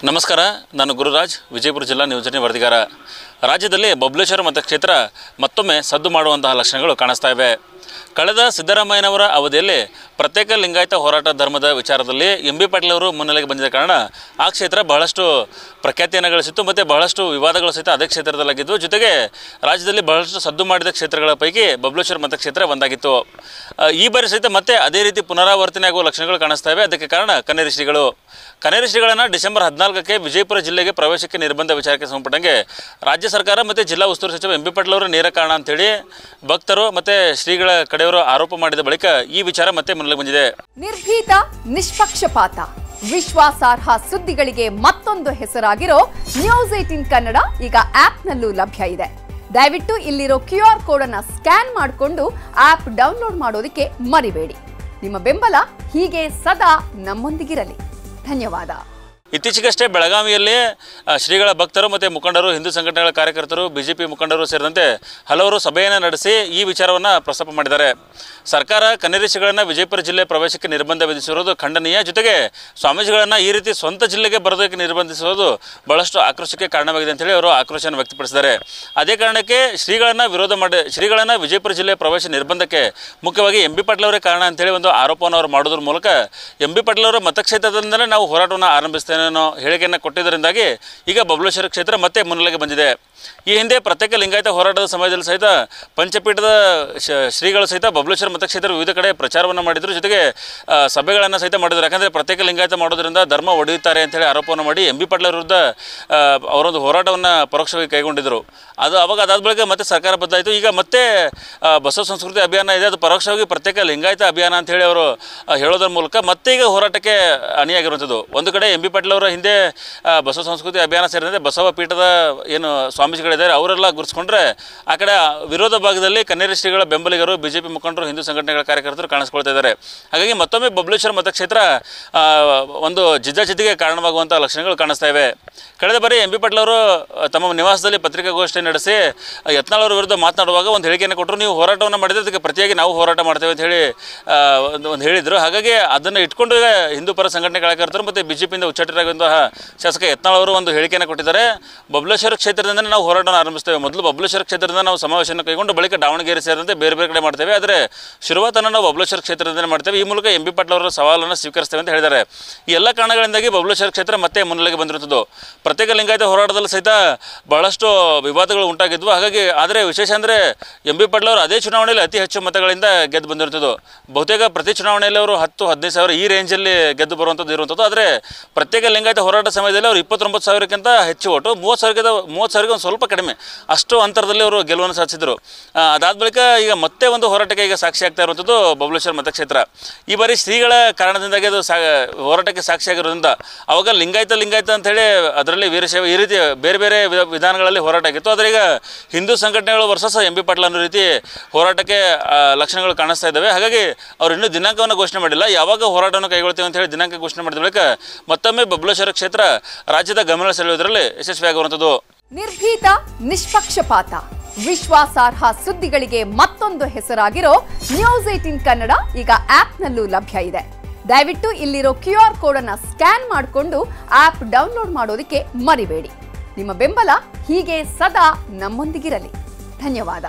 ನಮಸ್ಕಾರ, ನಾನು ಗುರುರಾಜ್, ವಿಜಯಪುರ ಜಿಲ್ಲಾ ನಿಯೋಜನೆ ವರದಿಗಾರ. ರಾಜ್ಯದಲ್ಲಿ ಬಬಲೇಶ್ವರ ಮತಕ್ಷೇತ್ರ ಮತ್ತೊಮ್ಮೆ ಸದ್ದು ಮಾಡುವಂತಹ ಲಕ್ಷಣಗಳು ಕಾಣಿಸ್ತಾ ಇವೆ. ಕಳೆದ ಸಿದ್ದರಾಮಯ್ಯನವರ ಅವಧಿಯಲ್ಲಿ ಪ್ರತ್ಯೇಕ ಲಿಂಗಾಯತ ಹೋರಾಟ ಧರ್ಮದ ವಿಚಾರದಲ್ಲಿ ಎಂ.ಬಿ. ಪಾಟೀಲ್ ಅವರು ಮುನ್ನೆಲೆಗೆ ಬಂದಿದ್ದ ಕಾರಣ ಆ ಕ್ಷೇತ್ರ ಬಹಳಷ್ಟು ಪ್ರಖ್ಯಾತಿಯನ್ನು ಗಳಿಸಿತ್ತು ಮತ್ತು ಬಹಳಷ್ಟು ವಿವಾದಗಳು ಸಹಿತ ಅದೇ ಕ್ಷೇತ್ರದಲ್ಲಾಗಿದ್ದು. ಜೊತೆಗೆ ರಾಜ್ಯದಲ್ಲಿ ಬಹಳಷ್ಟು ಸದ್ದು ಮಾಡಿದ ಕ್ಷೇತ್ರಗಳ ಪೈಕಿ ಬಬಲೇಶ್ವರ ಮತಕ್ಷೇತ್ರ ಒಂದಾಗಿತ್ತು. ಈ ಬಾರಿ ಸಹಿತ ಮತ್ತೆ ಅದೇ ರೀತಿ ಪುನರಾವರ್ತನೆ ಆಗುವ ಲಕ್ಷಣಗಳು ಕಾಣಿಸ್ತಾ ಇವೆ. ಅದಕ್ಕೆ ಕಾರಣ ಕನ್ನೇರಿ ಶ್ರೀಗಳನ್ನು ಡಿಸೆಂಬರ್ 14ಕ್ಕೆ ವಿಜಯಪುರ ಜಿಲ್ಲೆಗೆ ಪ್ರವೇಶಕ್ಕೆ ನಿರ್ಬಂಧ ವಿಚಾರಕ್ಕೆ ಸಂಬಂಧಪಟ್ಟಂಗೆ ರಾಜ್ಯ ಸರ್ಕಾರ ಮತ್ತು ಜಿಲ್ಲಾ ಉಸ್ತುವಾರಿ ಸಚಿವ ಎಂ.ಬಿ. ಪಾಟೀಲ್ ಅವರು ನೇರ ಕಾರಣ ಅಂತೇಳಿ ಭಕ್ತರು ಮತ್ತು ಶ್ರೀಗಳ ಕಡೆಯವರು ಆರೋಪ ಮಾಡಿದ ಬಳಿಕ ಈ ವಿಚಾರ ಮತ್ತೆ ಮುನ್ನೆಲೆಗೆ ಬಂದಿದೆ. ನಿರ್ಭೀತ, ನಿಷ್ಪಕ್ಷಪಾತ, ವಿಶ್ವಾಸಾರ್ಹ ಸುದ್ದಿಗಳಿಗೆ ಮತ್ತೊಂದು ಹೆಸರಾಗಿರೋ ನ್ಯೂಸ್18 ಕನ್ನಡ ಈಗ ಆಪ್ನಲ್ಲೂ ಲಭ್ಯ ಇದೆ. ದಯವಿಟ್ಟು ಇಲ್ಲಿರೋ QR ಕೋಡ್ ಅನ್ನು ಸ್ಕ್ಯಾನ್ ಮಾಡಿಕೊಂಡು ಆಪ್ ಡೌನ್ಲೋಡ್ ಮಾಡೋದಕ್ಕೆ ಮರಿಬೇಡಿ. ನಿಮ್ಮ ಬೆಂಬಲ ಹೀಗೆ ಸದಾ ನಮ್ಮೊಂದಿಗಿರಲಿ. ಧನ್ಯವಾದ. ಇತ್ತೀಚೆಗಷ್ಟೇ ಬೆಳಗಾವಿಯಲ್ಲಿ ಶ್ರೀಗಳ ಭಕ್ತರು ಮತ್ತು ಮುಖಂಡರು, ಹಿಂದೂ ಸಂಘಟನೆಗಳ ಕಾರ್ಯಕರ್ತರು, ಬಿಜೆಪಿ ಮುಖಂಡರು ಸೇರಿದಂತೆ ಹಲವರು ಸಭೆಯನ್ನು ನಡೆಸಿ ಈ ವಿಚಾರವನ್ನು ಪ್ರಸ್ತಾಪ ಮಾಡಿದ್ದಾರೆ. ಸರ್ಕಾರ ಕನ್ನೇರಿ ಶ್ರೀಗಳನ್ನು ವಿಜಯಪುರ ಜಿಲ್ಲೆ ಪ್ರವೇಶಕ್ಕೆ ನಿರ್ಬಂಧ ವಿಧಿಸಿರುವುದು ಖಂಡನೀಯ. ಜೊತೆಗೆ ಸ್ವಾಮೀಜಿಗಳನ್ನು ಈ ರೀತಿ ಸ್ವಂತ ಜಿಲ್ಲೆಗೆ ಬರೋದಕ್ಕೆ ನಿರ್ಬಂಧಿಸುವುದು ಬಹಳಷ್ಟು ಆಕ್ರೋಶಕ್ಕೆ ಕಾರಣವಾಗಿದೆ ಅಂತೇಳಿ ಅವರು ಆಕ್ರೋಶವನ್ನು ವ್ಯಕ್ತಪಡಿಸಿದ್ದಾರೆ. ಅದೇ ಕಾರಣಕ್ಕೆ ಶ್ರೀಗಳನ್ನು ವಿಜಯಪುರ ಜಿಲ್ಲೆ ಪ್ರವೇಶ ನಿರ್ಬಂಧಕ್ಕೆ ಮುಖ್ಯವಾಗಿ ಎಂ.ಬಿ. ಪಾಟೀಲ್ ಅವರೇ ಕಾರಣ ಅಂತೇಳಿ ಒಂದು ಆರೋಪವನ್ನು ಅವರು ಮಾಡೋದ್ರ ಮೂಲಕ ಎಂ.ಬಿ. ಪಾಟೀಲ್ ಅವರ ಮತಕ್ಷೇತ್ರದಿಂದಲೇ ನಾವು ಹೋರಾಟವನ್ನು ಆರಂಭಿಸ್ತೇನೆ ಅನ್ನೋ ಹೇಳಿಕೆಯನ್ನು ಕೊಟ್ಟಿದ್ದರಿಂದಾಗಿ ಈಗ ಬಬಲೇಶ್ವರ ಕ್ಷೇತ್ರ ಮತ್ತೆ ಮುನ್ನೆಲೆಗೆ ಬಂದಿದೆ. ಈ ಹಿಂದೆ ಪ್ರತ್ಯೇಕ ಲಿಂಗಾಯತ ಹೋರಾಟದ ಸಮಯದಲ್ಲಿ ಸಹಿತ ಪಂಚಪೀಠದ ಶ್ರೀಗಳು ಸಹಿತ ಬಬಲೇಶ್ವರ ಮತಕ್ಷೇತ್ರ ವಿವಿಧ ಕಡೆ ಪ್ರಚಾರವನ್ನು ಮಾಡಿದರು. ಜೊತೆಗೆ ಸಭೆಗಳನ್ನು ಸಹಿತ ಮಾಡಿದರು. ಯಾಕಂದರೆ ಪ್ರತ್ಯೇಕ ಲಿಂಗಾಯತ ಮಾಡೋದ್ರಿಂದ ಧರ್ಮ ಒಡೆಯುತ್ತಾರೆ ಅಂತೇಳಿ ಆರೋಪವನ್ನು ಮಾಡಿ ಎಂ.ಬಿ. ಪಾಟೀಲ್ ವಿರುದ್ಧ ಅವರೊಂದು ಹೋರಾಟವನ್ನು ಪರೋಕ್ಷವಾಗಿ ಕೈಗೊಂಡಿದ್ದರು. ಅದಾದ ಬಳಿಕ ಮತ್ತೆ ಸರ್ಕಾರ ಬದಲಾಯಿತು. ಈಗ ಮತ್ತೆ ಬಸವ ಸಂಸ್ಕೃತಿ ಅಭಿಯಾನ ಇದೆ, ಅದು ಪರೋಕ್ಷವಾಗಿ ಪ್ರತ್ಯೇಕ ಲಿಂಗಾಯತ ಅಭಿಯಾನ ಅಂತೇಳಿ ಅವರು ಹೇಳೋದ್ರ ಮೂಲಕ ಮತ್ತೆ ಈಗ ಹೋರಾಟಕ್ಕೆ ಅಣಿಯಾಗಿರುವಂಥದ್ದು. ಒಂದು ಕಡೆ ಎಂ.ಬಿ. ಪಾಟೀಲ್ ಅವರ ಹಿಂದೆ ಬಸವ ಸಂಸ್ಕೃತಿ ಅಭಿಯಾನ ಸೇರಿದಂತೆ ಬಸವ ಪೀಠದ ಏನು ಸ್ವಾಮೀಜಿಗಳಿದ್ದಾರೆ ಅವರೆಲ್ಲ ಗುರುತಿಸ್ಕೊಂಡ್ರೆ, ಆ ಕಡೆ ವಿರೋಧ ಭಾಗದಲ್ಲಿ ಕನ್ನೇರಿ ಶ್ರೀಗಳ ಬೆಂಬಲಿಗರು, ಬಿಜೆಪಿ ಮುಖಂಡರು, ಹಿಂದೂ ಸಂಘಟನೆಗಳ ಕಾರ್ಯಕರ್ತರು ಕಾಣಿಸ್ಕೊಳ್ತಾ ಇದ್ದಾರೆ. ಹಾಗಾಗಿ ಮತ್ತೊಮ್ಮೆ ಬಬಲೇಶ್ವರ ಮತಕ್ಷೇತ್ರ ಒಂದು ಜಿದ್ದಾಜಿದ್ದಿಗೆ ಕಾರಣವಾಗುವಂಥ ಲಕ್ಷಣಗಳು ಕಾಣಿಸ್ತಾ ಇವೆ. ಕಳೆದ ಬಾರಿ ಎಂ.ಬಿ. ಪಾಟೀಲ್ ಅವರು ತಮ್ಮ ನಿವಾಸದಲ್ಲಿ ಪತ್ರಿಕಾಗೋಷ್ಠಿ ನಡೆಸಿ ಯತ್ನಾಳ್ ಅವರ ವಿರುದ್ಧ ಮಾತನಾಡುವಾಗ ಒಂದು ಹೇಳಿಕೆಯನ್ನು ಕೊಟ್ಟರು. ನೀವು ಹೋರಾಟವನ್ನು ಮಾಡಿದರೆ ಅದಕ್ಕೆ ಪ್ರತಿಯಾಗಿ ನಾವು ಹೋರಾಟ ಮಾಡ್ತೇವೆ ಅಂತ ಹೇಳಿ ಒಂದು ಹೇಳಿದರು. ಹಾಗಾಗಿ ಅದನ್ನು ಇಟ್ಕೊಂಡು ಈಗ ಹಿಂದೂ ಪರ ಸಂಘಟನೆ ಕಾರ್ಯಕರ್ತರು ಮತ್ತು ಬಿಜೆಪಿಯಿಂದ ಉಚ್ಚಾಟಿತರಾಗುವಂತಹ ಶಾಸಕ ಯತ್ನಾಳ್ ಅವರು ಒಂದು ಹೇಳಿಕೆಯನ್ನು ಕೊಟ್ಟಿದ್ದಾರೆ. ಬಬಲೇಶ್ವರ ಕ್ಷೇತ್ರದಿಂದ ನಾವು ಹೋರಾಟವನ್ನು ಆರಂಭಿಸ್ತೇವೆ. ಮೊದಲು ಬಬಲೇಶ್ವರ ಕ್ಷೇತ್ರದಿಂದ ನಾವು ಸಮಾವೇಶವನ್ನು ಕೈಗೊಂಡು ಬಳಿಕ ದಾವಣಗೆರೆ ಸೇರಿದಂತೆ ಬೇರೆ ಬೇರೆ ಕಡೆ ಮಾಡ್ತೇವೆ. ಆದರೆ ಶುರುವಾತನ್ನು ನಾವು ಬಬಲೇಶ್ವರ ಕ್ಷೇತ್ರದಿಂದ ಮಾಡ್ತೇವೆ. ಈ ಮೂಲಕ ಎಂ.ಬಿ. ಪಾಟೀಲ್ ಅವರ ಸವಾಲನ್ನು ಸ್ವೀಕರಿಸ್ತೇವೆ ಅಂತ ಹೇಳಿದ್ದಾರೆ. ಈ ಎಲ್ಲ ಕಾರಣಗಳಿಂದಾಗಿ ಬಬಲೇಶ್ವರ ಕ್ಷೇತ್ರ ಮತ್ತೆ ಮುನ್ನೆಲೆಗೆ ಬಂದಿರುತ್ತದೆ. ಪ್ರತ್ಯೇಕ ಲಿಂಗಾಯತ ಹೋರಾಟದಲ್ಲಿ ಸಹಿತ ಬಹಳಷ್ಟು ವಿವಾದಗಳು ಉಂಟಾಗಿದ್ವು. ಹಾಗಾಗಿ ಆದರೆ ವಿಶೇಷ ಅಂದರೆ ಎಂ.ಬಿ. ಪಾಟೀಲ್ ಅವರು ಅದೇ ಚುನಾವಣೆಯಲ್ಲಿ ಅತಿ ಹೆಚ್ಚು ಮತಗಳಿಂದ ಗೆದ್ದು ಬಂದಿರುತ್ತದೆ. ಬಹುತೇಕ ಪ್ರತಿ ಚುನಾವಣೆಯಲ್ಲಿ ಅವರು 10-15 ಸಾವಿರ ಈ ರೇಂಜಲ್ಲಿ ಗೆದ್ದು ಬರುವಂಥದ್ದು ಇರುವಂಥದ್ದು. ಆದರೆ ಪ್ರತ್ಯೇಕ ಲಿಂಗಾಯತ ಹೋರಾಟ ಸಮಯದಲ್ಲಿ ಅವರು 29,000ಕ್ಕಿಂತ ಹೆಚ್ಚು ಓಟು, 30,000ಗೆ ಒಂದು ಸ್ವಲ್ಪ ಕಡಿಮೆ ಅಷ್ಟು ಅಂತರದಲ್ಲಿ ಅವರು ಗೆಲುವನ್ನು ಸಾಧಿಸಿದರು. ಅದಾದ ಬಳಿಕ ಈಗ ಮತ್ತೆ ಒಂದು ಹೋರಾಟಕ್ಕೆ ಈಗ ಸಾಕ್ಷಿ ಆಗ್ತಾ ಇರುವಂಥದ್ದು ಬಬಲೇಶ್ವರ ಮತಕ್ಷೇತ್ರ. ಈ ಬಾರಿ ಶ್ರೀಗಳ ಕಾರಣದಿಂದಾಗಿ ಅದು ಹೋರಾಟಕ್ಕೆ ಸಾಕ್ಷಿಯಾಗಿರೋದ್ರಿಂದ ಅವಾಗ ಲಿಂಗಾಯತ ಅಂತೇಳಿ ಅದರಲ್ಲಿ ವೀರಶೈವ ಈ ರೀತಿ ಬೇರೆ ಬೇರೆ ವಿಧಾನಗಳಲ್ಲಿ ಹೋರಾಟ ಆಗಿತ್ತು. ಆದರೆ ಈಗ ಹಿಂದೂ ಸಂಘಟನೆಗಳು ವರ್ಸಸ್ ಎಂ.ಬಿ. ಪಾಟೀಲ್ ಅನ್ನೋ ರೀತಿ ಹೋರಾಟಕ್ಕೆ ಲಕ್ಷಣಗಳು ಕಾಣಿಸ್ತಾ ಇದ್ದಾವೆ. ಹಾಗಾಗಿ ಅವರು ಇನ್ನೂ ದಿನಾಂಕವನ್ನು ಘೋಷಣೆ ಮಾಡಿಲ್ಲ. ಯಾವಾಗ ಹೋರಾಟವನ್ನು ಕೈಗೊಳ್ತೇವೆ ಅಂತ ಹೇಳಿ ದಿನಾಂಕ ಘೋಷಣೆ ಮಾಡಿದ ಬಳಿಕ ಮತ್ತೊಮ್ಮೆ ಬಬಲೇಶ್ವರ ಕ್ಷೇತ್ರ ರಾಜ್ಯದ ಗಮನ ಸೆಳೆಯುವುದರಲ್ಲಿ ಯಶಸ್ವಿಯಾಗುವಂಥದ್ದು. ನಿರ್ಭೀತ, ನಿಷ್ಪಕ್ಷಪಾತ, ವಿಶ್ವಾಸಾರ್ಹ ಸುದ್ದಿಗಳಿಗೆ ಮತ್ತೊಂದು ಹೆಸರಾಗಿರೋ ನ್ಯೂಸ್18 ಕನ್ನಡ ಈಗ ಆಪ್ನಲ್ಲೂ ಲಭ್ಯ ಇದೆ. ದಯವಿಟ್ಟು ಇಲ್ಲಿರೋ QR ಕೋಡ್ ಅನ್ನು ಸ್ಕ್ಯಾನ್ ಮಾಡಿಕೊಂಡು ಆಪ್ ಡೌನ್ಲೋಡ್ ಮಾಡೋದಕ್ಕೆ ಮರಿಬೇಡಿ. ನಿಮ್ಮ ಬೆಂಬಲ ಹೀಗೆ ಸದಾ ನಮ್ಮೊಂದಿಗಿರಲಿ. ಧನ್ಯವಾದ.